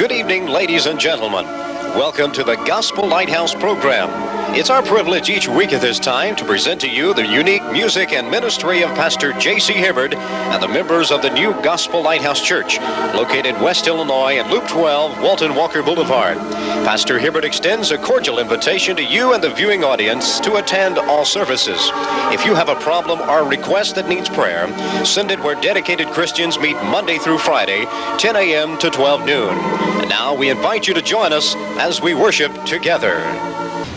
Good evening, ladies and gentlemen. Welcome to the Gospel Lighthouse program. It's our privilege each week at this time to present to you the unique music and ministry of Pastor J.C. Hibbard and the members of the new Gospel Lighthouse Church, located West Illinois at Loop 12, Walton Walker Boulevard. Pastor Hibbard extends a cordial invitation to you and the viewing audience to attend all services. If you have a problem or request that needs prayer, send it where dedicated Christians meet Monday through Friday, 10 a.m. to 12 noon. And now we invite you to join us as we worship together.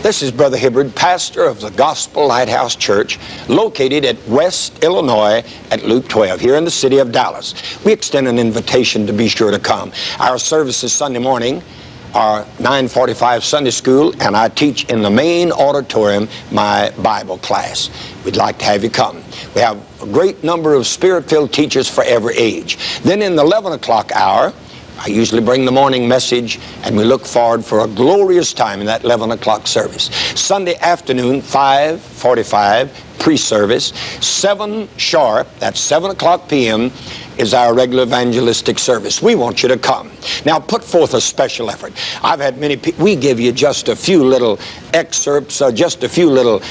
This is Brother Hibbard, pastor of the Gospel Lighthouse Church, located at West Illinois at Loop 12, here in the city of Dallas. We extend an invitation to be sure to come. Our services Sunday morning are 9:45 Sunday school, and I teach in the main auditorium my Bible class. We'd like to have you come. We have a great number of spirit-filled teachers for every age. Then in the 11 o'clock hour, I usually bring the morning message, and we look forward for a glorious time in that 11 o'clock service. Sunday afternoon, 5:45, pre-service. 7 sharp, that's 7 o'clock p.m., is our regular evangelistic service. We want you to come. Now, put forth a special effort. I've had many people, we give you just a few little excerpts, just a few little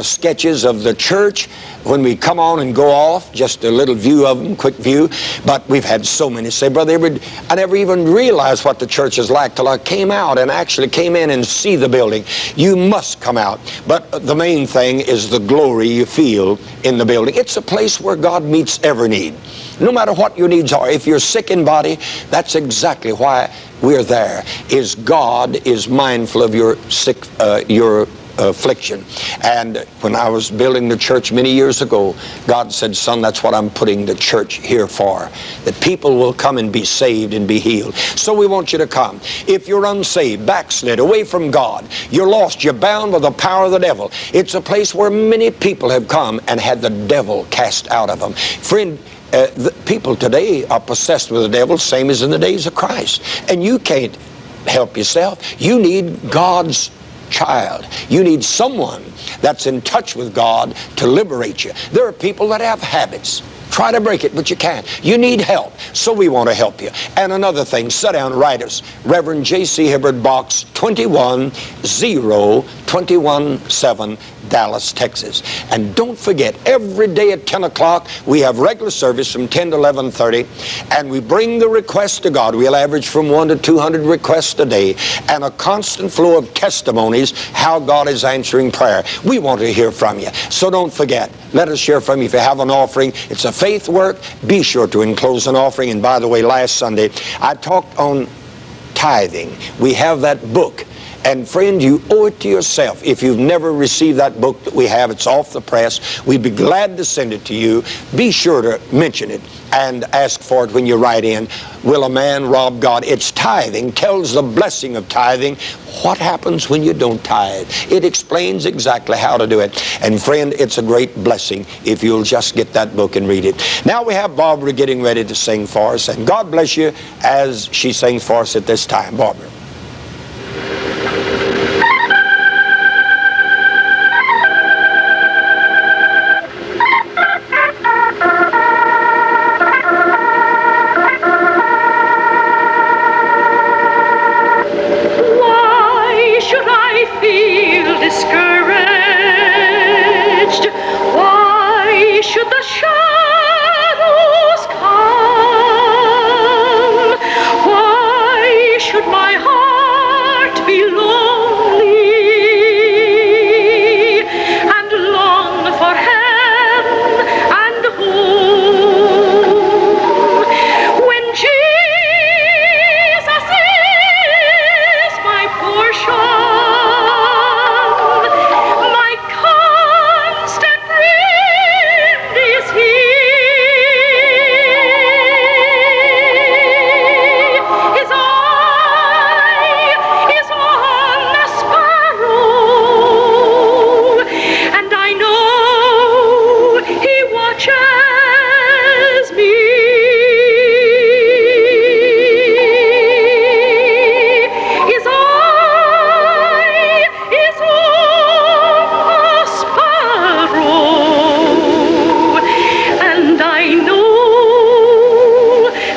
sketches of the church when we come on and go off, just a little view of them, quick view. But we've had so many say, Brother Hibbard, I never even realized what the church is like till I came out and actually came in and see the building. You must come out. But the main thing is the glory you feel in the building. It's a place where God meets every need. No matter what your needs are, if you're sick in body, that's exactly why we're there. Is God is mindful of your sick, your affliction. And when I was building the church many years ago, God said, son, that's what I'm putting the church here for, that people will come and be saved and be healed. So we want you to come. If you're unsaved, backslid, away from God, you're lost, you're bound by the power of the devil, it's a place where many people have come and had the devil cast out of them. Friend, the people today are possessed with the devil, same as in the days of Christ. And you can't help yourself. You need God's child. You need someone that's in touch with God to liberate you. There are people that have habits. Try to break it, but you can't. You need help, so we want to help you. And another thing, sit down, write us. Reverend J.C. Hibbard, Box 210-217, Dallas, Texas. And don't forget, every day at 10 o'clock, we have regular service from 10 to 11:30, and we bring the requests to God. We'll average from 100 to 200 requests a day, and a constant flow of testimonies how God is answering prayer. We want to hear from you, so don't forget. Let us hear from you. If you have an offering, it's a faith work. Be sure to enclose an offering. And by the way, last Sunday, I talked on tithing. We have that book. And friend, you owe it to yourself. If you've never received that book that we have, it's off the press. We'd be glad to send it to you. Be sure to mention it and ask for it when you write in. Will a man rob God? It's tithing. Tells the blessing of tithing. What happens when you don't tithe? It explains exactly how to do it. And friend, it's a great blessing if you'll just get that book and read it. Now we have Barbara getting ready to sing for us. And God bless you as she sings for us at this time. Barbara.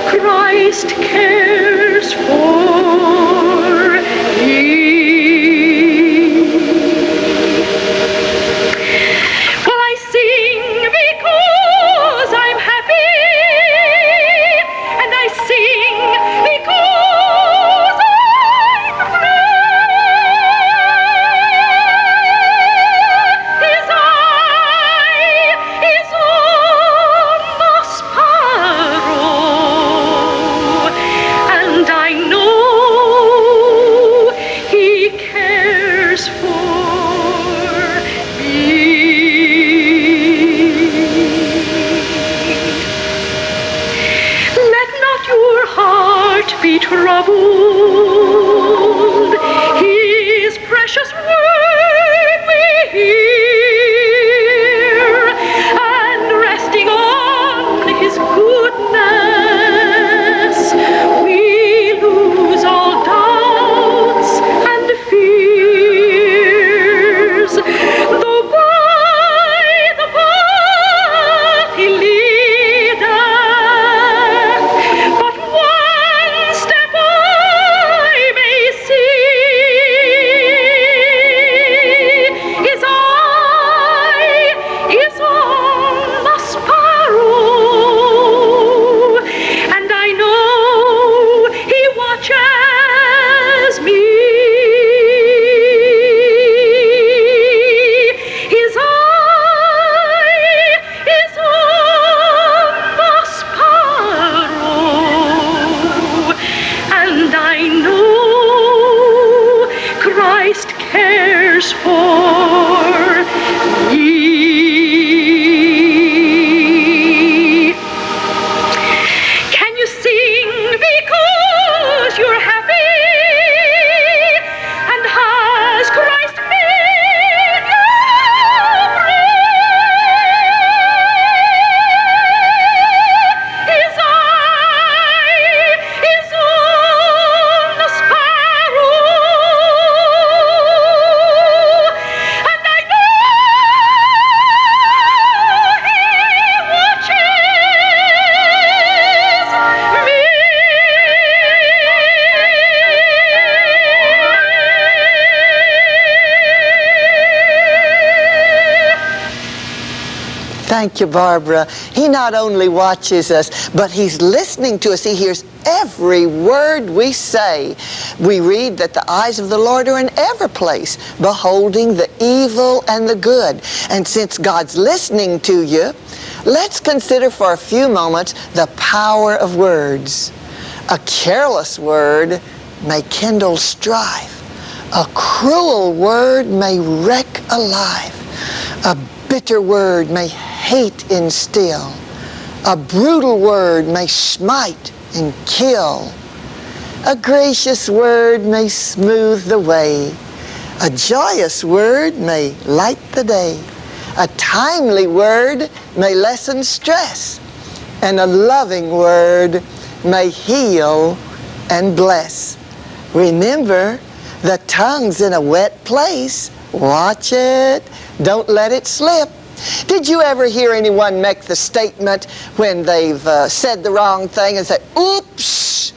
Christ cares for troubled. His precious word we hear, and resting on His goodness, we lose all doubts and fears. Though by the path He leadeth, but one step I may see. His eye is on the sparrow, and I know He watches me. His eye is on the sparrow, and I know Christ cares for me. Can you sing because you're happy? And has Christ made you free? His eye is on the sparrow, and I know He watches me. Thank you, Barbara. He not only watches us, but He's listening to us. He hears every word we say. We read that the eyes of the Lord are in every place, beholding the evil and the good. And since God's listening to you, let's consider for a few moments the power of words. A careless word may kindle strife. A cruel word may wreck a life. A bitter word may hate instill. A brutal word may smite and kill. A gracious word may smooth the way. A joyous word may light the day. A timely word may lessen stress. And a loving word may heal and bless. Remember, the tongue's in a wet place. Watch it. Don't let it slip. Did you ever hear anyone make the statement when they've said the wrong thing and say, oops,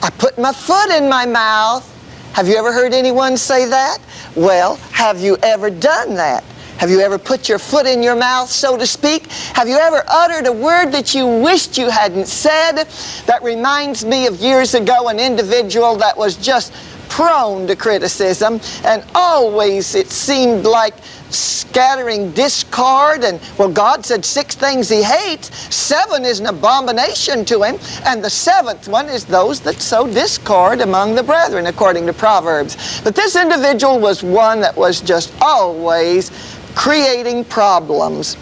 I put my foot in my mouth? Have you ever heard anyone say that? Well, have you ever done that? Have you ever put your foot in your mouth, so to speak? Have you ever uttered a word that you wished you hadn't said? That reminds me of years ago, an individual that was just prone to criticism, and always it seemed like scattering discord. And well, God said 6 things He hates. 7 is an abomination to Him, and the 7th one is those that sow discord among the brethren, according to Proverbs. But this individual was one that was just always creating problems.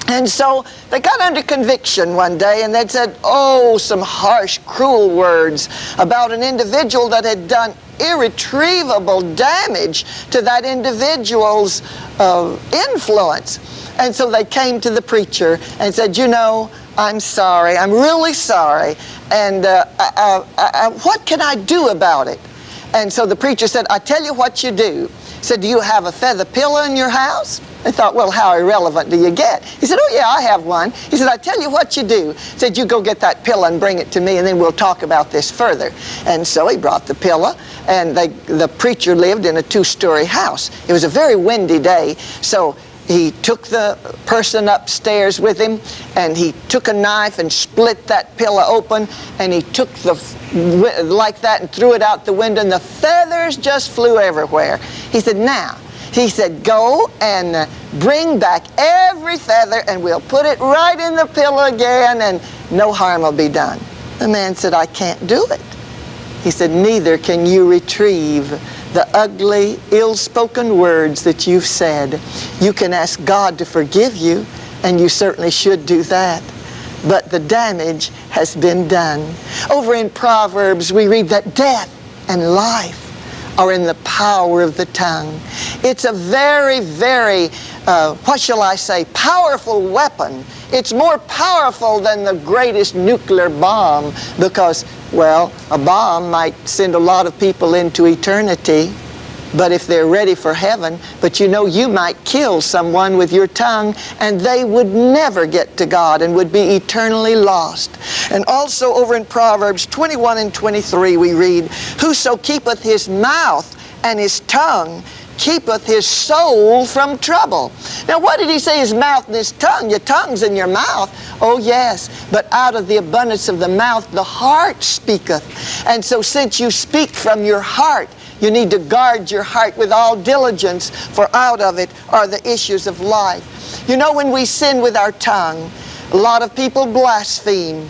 And so they got under conviction one day, and they said, oh, some harsh, cruel words about an individual that had done irretrievable damage to that individual's influence. And so they came to the preacher and said, you know, I'm sorry, I'm really sorry, and what can I do about it? And so the preacher said, I tell you what you do. He said, do you have a feather pillow in your house? They thought, well, how irrelevant do you get? He said, oh, yeah, I have one. He said, I tell you what you do. He said, you go get that pillow and bring it to me, and then we'll talk about this further. And so he brought the pillow, and the preacher lived in a 2-story house. It was a very windy day, so he took the person upstairs with him, and he took a knife and split that pillow open, and he took like that and threw it out the window, and the feathers just flew everywhere. He said, now, he said, go and bring back every feather, and we'll put it right in the pillow again, and no harm will be done. The man said, I can't do it. He said, neither can you retrieve the ugly, ill-spoken words that you've said. You can ask God to forgive you, and you certainly should do that. But the damage has been done. Over in Proverbs, we read that death and life are in the power of the tongue. It's a very, very, what shall I say, powerful weapon. It's more powerful than the greatest nuclear bomb because, well, a bomb might send a lot of people into eternity, but if they're ready for heaven, but you know, you might kill someone with your tongue and they would never get to God and would be eternally lost. And also over in Proverbs 21 and 23 we read, "Whoso keepeth his mouth and his tongue keepeth his soul from trouble." Now what did he say, his mouth and his tongue? Your tongue's in your mouth. Oh yes, but out of the abundance of the mouth the heart speaketh. And so since you speak from your heart, you need to guard your heart with all diligence, for out of it are the issues of life. You know, when we sin with our tongue, a lot of people blaspheme.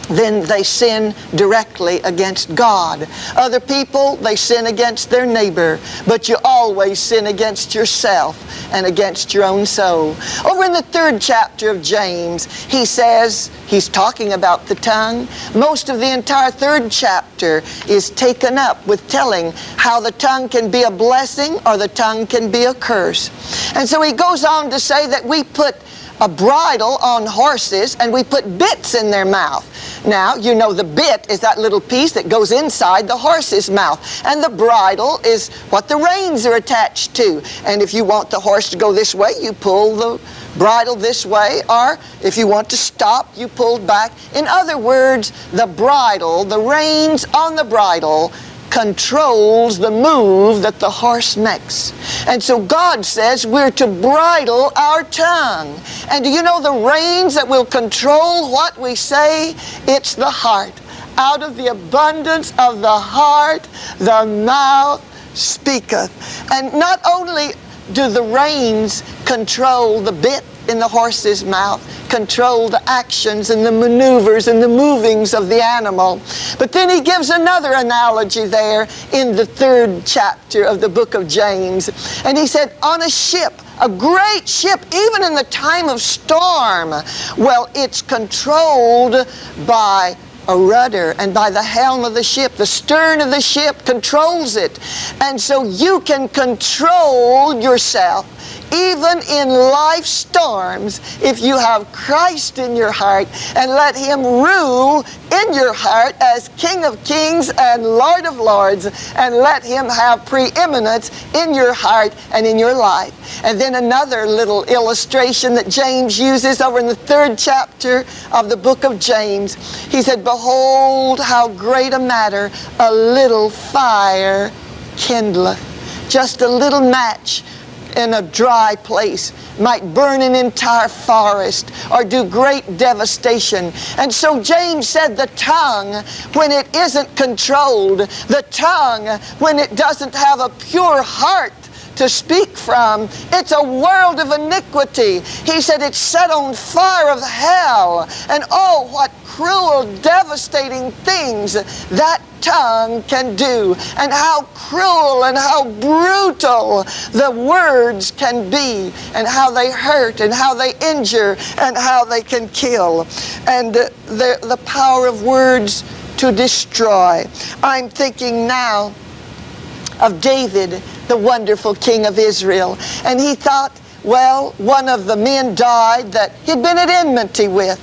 Then they sin directly against God. Other people, they sin against their neighbor, but you always sin against yourself and against your own soul. Over in the 3rd chapter of James, he says, he's talking about the tongue. Most of the entire 3rd chapter is taken up with telling how the tongue can be a blessing or the tongue can be a curse. And so he goes on to say that we put a bridle on horses and we put bits in their mouth. Now, you know, the bit is that little piece that goes inside the horse's mouth, and the bridle is what the reins are attached to. And if you want the horse to go this way, you pull the bridle this way, or if you want to stop, you pull back. In other words, the bridle, the reins on the bridle, controls the move that the horse makes. And so God says we're to bridle our tongue. And do you know the reins that will control what we say? It's the heart. Out of the abundance of the heart, the mouth speaketh. And not only do the reins control the bit in the horse's mouth, control the actions and the maneuvers and the movings of the animal. But then he gives another analogy there in the 3rd chapter of the book of James. And he said, on a ship, a great ship, even in the time of storm, well, it's controlled by a rudder and by the helm of the ship. The stern of the ship controls it. And so you can control yourself even in life storms if you have Christ in your heart and let Him rule in your heart as King of Kings and Lord of Lords, and let Him have preeminence in your heart and in your life. And then another little illustration that James uses over in the 3rd chapter of the book of James. He said, "Behold how great a matter a little fire kindleth." Just a little match in a dry place might burn an entire forest or do great devastation. And so James said the tongue, when it isn't controlled, the tongue, when it doesn't have a pure heart to speak from, it's a world of iniquity. He said it's set on fire of hell. And oh, what cruel, devastating things that tongue can do, and how cruel and how brutal the words can be, and how they hurt and how they injure and how they can kill, and the power of words to destroy. I'm thinking now of David, the wonderful king of Israel, and he thought, well, one of the men died that he'd been at enmity with,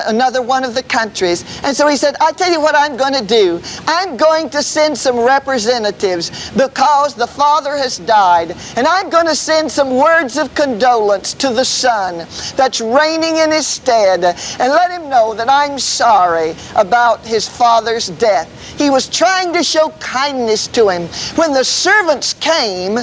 another one of the countries. And so he said, I tell you what I'm going to do. I'm going to send some representatives because the father has died. And I'm going to send some words of condolence to the son that's reigning in his stead, and let him know that I'm sorry about his father's death. He was trying to show kindness to him. When the servants came,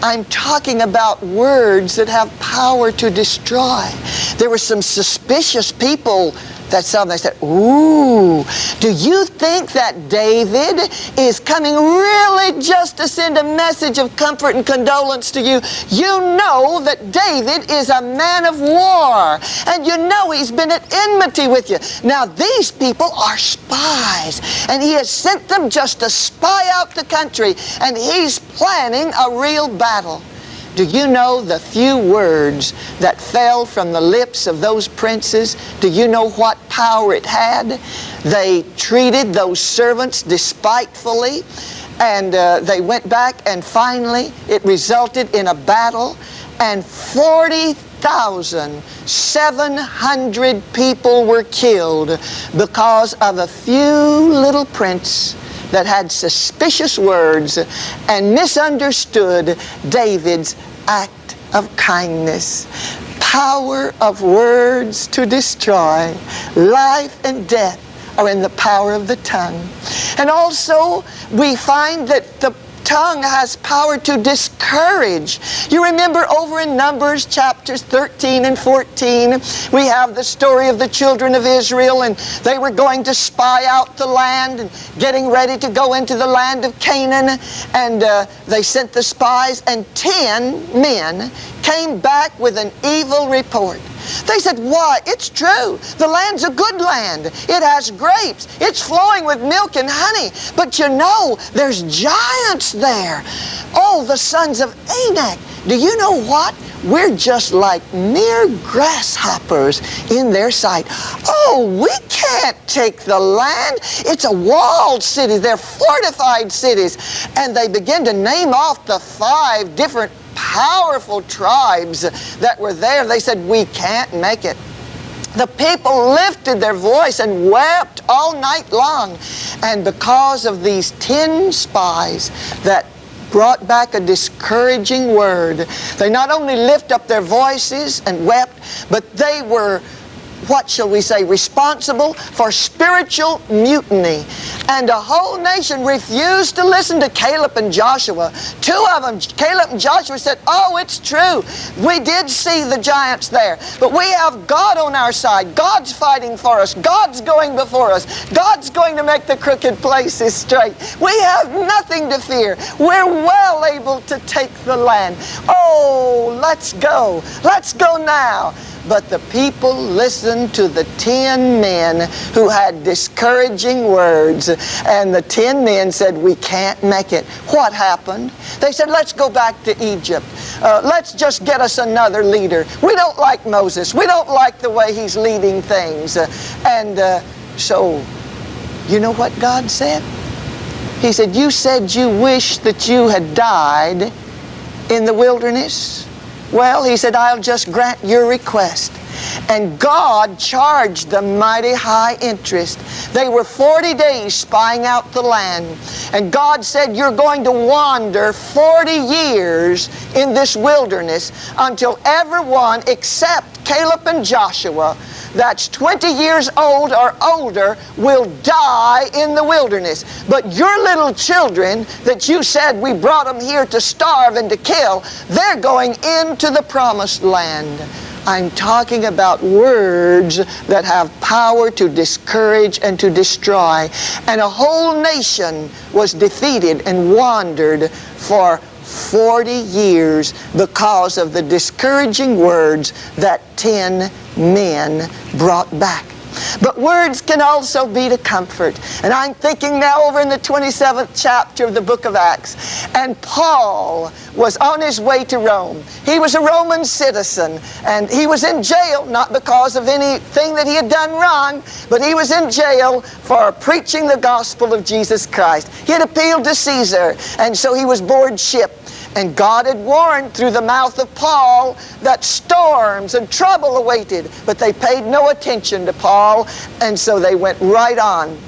I'm talking about words that have power to destroy. There were some suspicious people that saw them. They said, ooh, do you think that David is coming really just to send a message of comfort and condolence to you? You know that David is a man of war, and you know he's been at enmity with you. Now these people are spies, and he has sent them just to spy out the country, and he's planning a real battle. Do you know the few words that fell from the lips of those princes? Do you know what power it had? They treated those servants despitefully, and they went back, and finally it resulted in a battle, and 40,700 people were killed because of a few little prince that had suspicious words and misunderstood David's act of kindness. Power of words to destroy. Life and death are in the power of the tongue. And also we find that the tongue has power to discourage. You remember over in Numbers chapters 13 and 14, we have the story of the children of Israel, and they were going to spy out the land and getting ready to go into the land of Canaan, and they sent the spies, and 10 men came back with an evil report. They said, why, it's true. The land's a good land. It has grapes. It's flowing with milk and honey. But you know, there's giants there. Oh, the sons of Anak. Do you know what? We're just like mere grasshoppers in their sight. Oh, we can't take the land. It's a walled city. They're fortified cities. And they begin to name off the 5 different powerful tribes that were there. They said, we can't make it. The people lifted their voice and wept all night long. And because of these 10 spies that brought back a discouraging word, they not only lift up their voices and wept, but they were, what shall we say, responsible for spiritual mutiny. And a whole nation refused to listen to Caleb and Joshua. 2 of them, Caleb and Joshua, said, oh, it's true. We did see the giants there, but we have God on our side. God's fighting for us. God's going before us. God's going to make the crooked places straight. We have nothing to fear. We're well able to take the land. Oh, let's go. Let's go now. But the people listened to the 10 men who had discouraging words. And the 10 men said, we can't make it. What happened? They said, let's go back to Egypt. Let's just get us another leader. We don't like Moses. We don't like the way he's leading things. So, you know what God said? He said, you said you wish that you had died in the wilderness. Well, he said, I'll just grant your request. And God charged them mighty high interest. They were 40 days spying out the land. And God said, you're going to wander 40 years in this wilderness until everyone except Caleb and Joshua that's 20 years old or older will die in the wilderness. But your little children that you said we brought them here to starve and to kill, they're going into the promised land. I'm talking about words that have power to discourage and to destroy. And a whole nation was defeated and wandered for 40 years because of the discouraging words that 10 men brought back. But words can also be to comfort. And I'm thinking now over in the 27th chapter of the book of Acts. And Paul was on his way to Rome. He was a Roman citizen. And he was in jail, not because of anything that he had done wrong, but he was in jail for preaching the gospel of Jesus Christ. He had appealed to Caesar, and so he was board ship. And God had warned through the mouth of Paul that storms and trouble awaited. But they paid no attention to Paul, and so they went right on.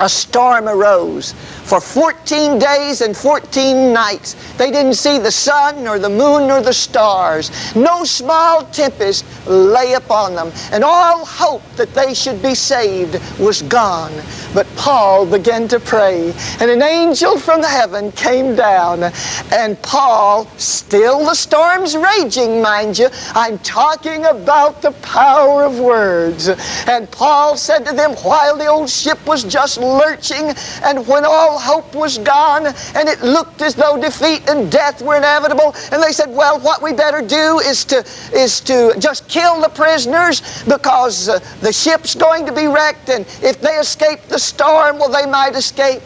A storm arose. For 14 days and 14 nights, they didn't see the sun, nor the moon, nor the stars. No small tempest lay upon them, and all hope that they should be saved was gone. But Paul began to pray, and an angel from heaven came down, and Paul, still the storm's raging, mind you, I'm talking about the power of words. And Paul said to them, while the old ship was just lurching, and when all hope was gone, and it looked as though defeat and death were inevitable, and they said, well, what we better do is to just kill the prisoners, because the ship's going to be wrecked, and if they escape the storm, well, they might escape.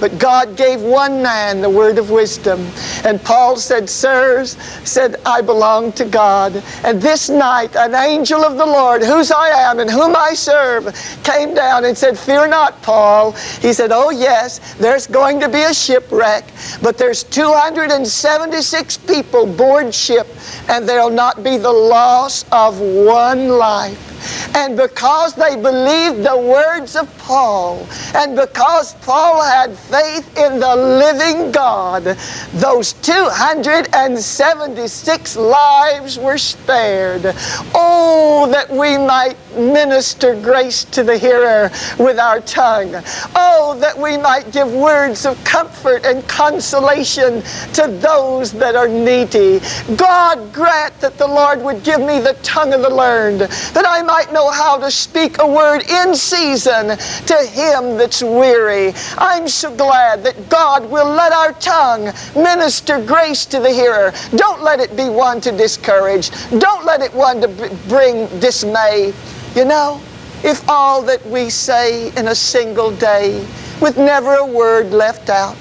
But God gave one man the word of wisdom. And Paul said, sirs, said, I belong to God. And this night an angel of the Lord, whose I am and whom I serve, came down and said, fear not, Paul. He said, oh yes, there's going to be a shipwreck, but there's 276 people board ship, and there'll not be the loss of one life. And because they believed the words of Paul, and because Paul had faith in the living God, those 276 lives were spared. Oh, that we might minister grace to the hearer with our tongue. Oh, that we might give words of comfort and consolation to those that are needy. God grant that the Lord would give me the tongue of the learned, that I might know how to speak a word in season to him that's weary. I'm so glad that God will let our tongue minister grace to the hearer. Don't let it be one to discourage. Don't let it one to bring dismay. You know, if all that we say in a single day, with never a word left out,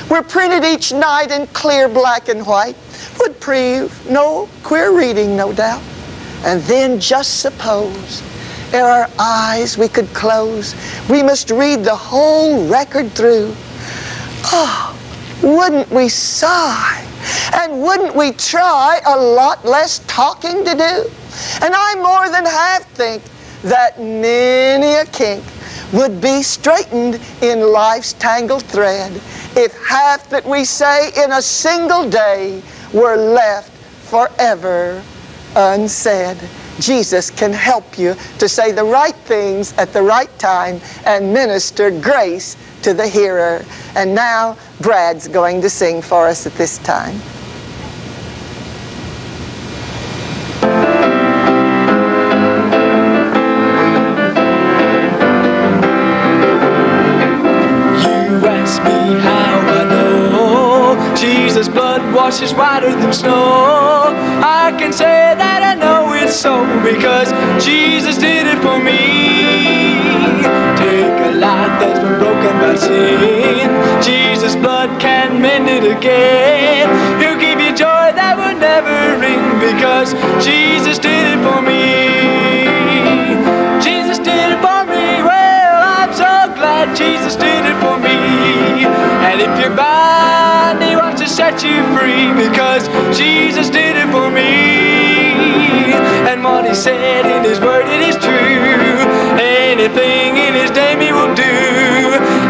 were printed each night in clear black and white, would prove no queer reading, no doubt. And then just suppose ere our eyes we could close, we must read the whole record through. Oh, wouldn't we sigh? And wouldn't we try a lot less talking to do? And I more than half think that many a kink would be straightened in life's tangled thread if half that we say in a single day were left forever unsaid. Jesus can help you to say the right things at the right time and minister grace to the hearer. And now Brad's going to sing for us at this time. You ask me how I know Jesus' blood washes whiter than snow. I can say that I know it's so because Jesus did it for me. Take a life that's been broken by sin, Jesus' blood can mend it again. He'll give you joy that will never ring because Jesus did it for me. Jesus did it for me. Well, I'm so glad Jesus did it for me. And if you're bound, He wants to set you free because Jesus did it for me. And what He said in His word, it is true. Anything in His name He will do.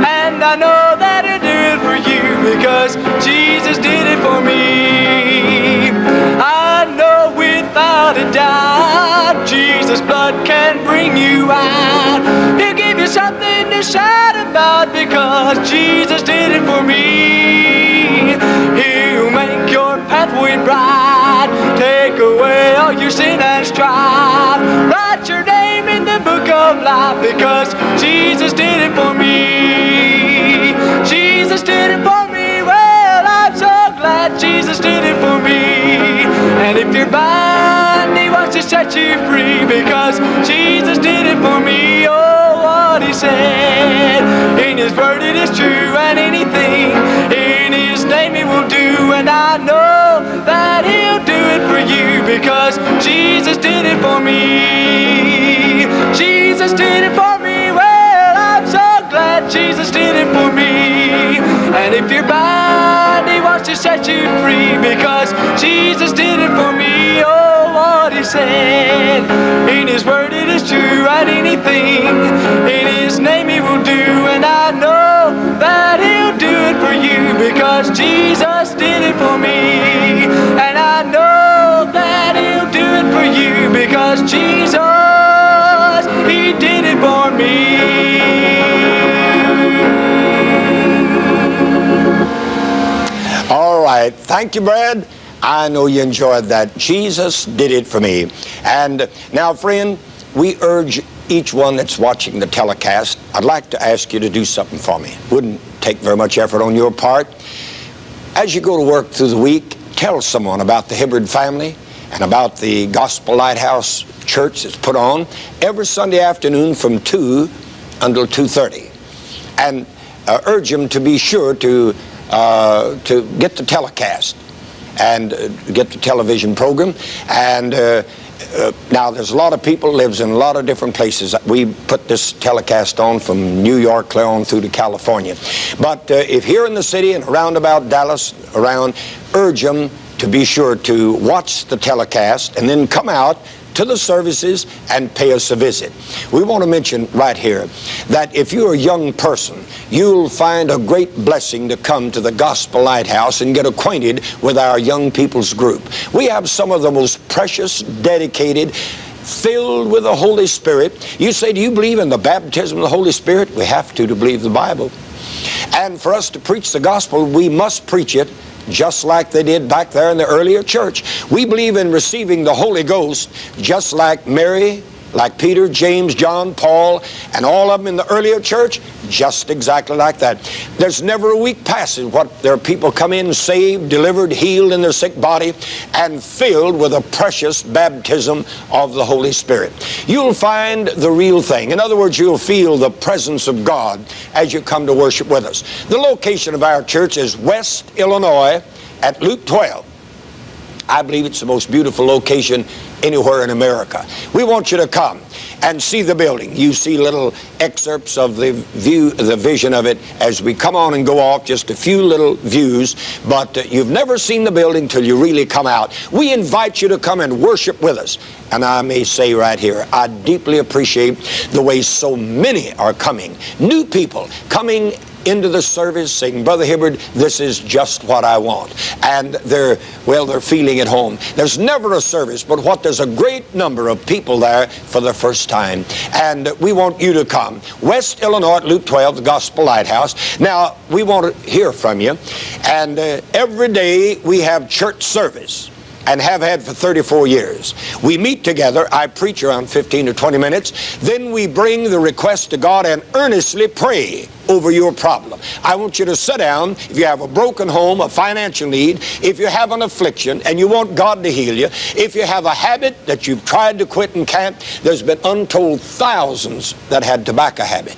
And I know that He'll do it for you because Jesus did it for me. I know without a doubt Jesus' blood can bring you out. He'll give you something to shout about because Jesus did it for me. He'll make your pathway bright, take away all your sin and strife, write your name in the book of life because Jesus did it for me. Jesus did it for me. Well, I'm so glad Jesus did it for me. And if you're bound, He wants to set you free because Jesus did it for me. Oh, what He said in His word, it is true. And anything in His name He will do. And I know that He'll do it for you because Jesus did it for me. Jesus did it for me. Well, I'm so glad Jesus did it for me. And if you're bound, He wants to set you free because Jesus did it for me. Oh, what He said in His word, it is true. And anything in His name He will do. And I know that He'll do it for you because Jesus did it for me. And I know that He'll do it for you because Jesus, He did it for me. All right. Thank you, Brad. I know you enjoyed that. Jesus did it for me. And now, friend, we urge each one that's watching the telecast, I'd like to ask you to do something for me. Wouldn't take very much effort on your part. As you go to work through the week, tell someone about the Hibbard family and about the Gospel Lighthouse Church that's put on every Sunday afternoon from 2 until 2:30. And urge them to be sure to get the telecast and get the television program. And now there's a lot of people lives in a lot of different places. We put this telecast on from New York clear on through to California. But if here in the city and around about Dallas, urge them to be sure to watch the telecast and then come out to the services and pay us a visit. We want to mention right here that if you're a young person, you'll find a great blessing to come to the Gospel Lighthouse and get acquainted with our young people's group. We have some of the most precious, dedicated, filled with the Holy Spirit. You say, do you believe in the baptism of the Holy Spirit? We have to believe the Bible. And for us to preach the gospel, we must preach it just like they did back there in the earlier church. We believe in receiving the Holy Ghost just like Mary, like Peter, James, John, Paul, and all of them in the earlier church, just exactly like that. There's never a week passes what there are people come in saved, delivered, healed in their sick body, and filled with a precious baptism of the Holy Spirit. You'll find the real thing. In other words, you'll feel the presence of God as you come to worship with us. The location of our church is West Illinois at Loop 12. I believe it's the most beautiful location anywhere in America. We want you to come and see the building. You see little excerpts of the vision of it as we come on and go off, just a few little views, but you've never seen the building till you really come out. We invite you to come and worship with us. And I may say right here, I deeply appreciate the way so many are coming. New people coming into the service saying, Brother Hibbard, this is just what I want. And they're feeling at home. There's never a service but what there's a great number of people there for the first time. And we want you to come. West Illinois at Loop 12, the Gospel Lighthouse. Now, we want to hear from you. And every day we have church service, and have had for 34 years. We meet together. I preach around 15 to 20 minutes. Then we bring the request to God and earnestly pray over your problem. I want you to sit down. If you have a broken home, a financial need, if you have an affliction and you want God to heal you, if you have a habit that you've tried to quit and can't, there's been untold thousands that had tobacco habit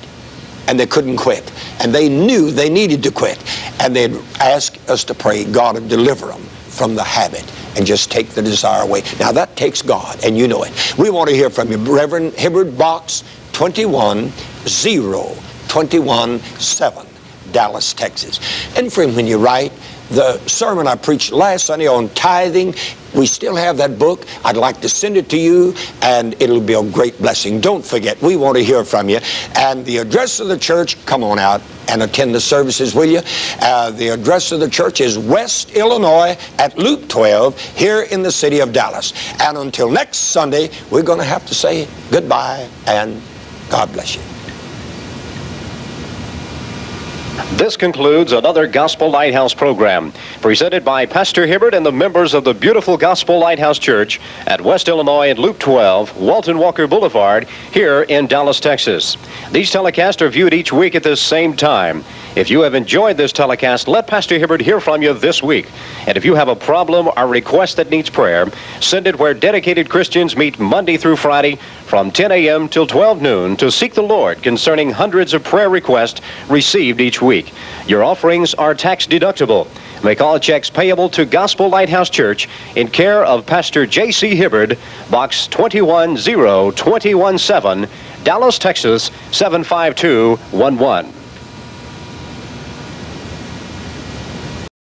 and they couldn't quit. And they knew they needed to quit. And they'd ask us to pray God would deliver them from the habit and just take the desire away. Now that takes God, and you know it. We want to hear from you. Reverend Hibbard, Box 210-217, Dallas, Texas. And friend, when you write, the sermon I preached last Sunday on tithing, we still have that book. I'd like to send it to you, and it'll be a great blessing. Don't forget, we want to hear from you. And the address of the church, come on out and attend the services, will you? The address of the church is West Illinois at Loop 12 here in the city of Dallas. And until next Sunday, we're going to have to say goodbye, and God bless you. This concludes another Gospel Lighthouse program presented by Pastor Hibbard and the members of the beautiful Gospel Lighthouse Church at West Illinois at Loop 12, Walton Walker Boulevard, here in Dallas, Texas. These telecasts are viewed each week at this same time. If you have enjoyed this telecast, let Pastor Hibbard hear from you this week. And if you have a problem or request that needs prayer, send it where dedicated Christians meet Monday through Friday from 10 a.m. till 12 noon to seek the Lord concerning hundreds of prayer requests received each week. Your offerings are tax deductible. Make all checks payable to Gospel Lighthouse Church in care of Pastor J.C. Hibbard, Box 210-217, Dallas, Texas 75211.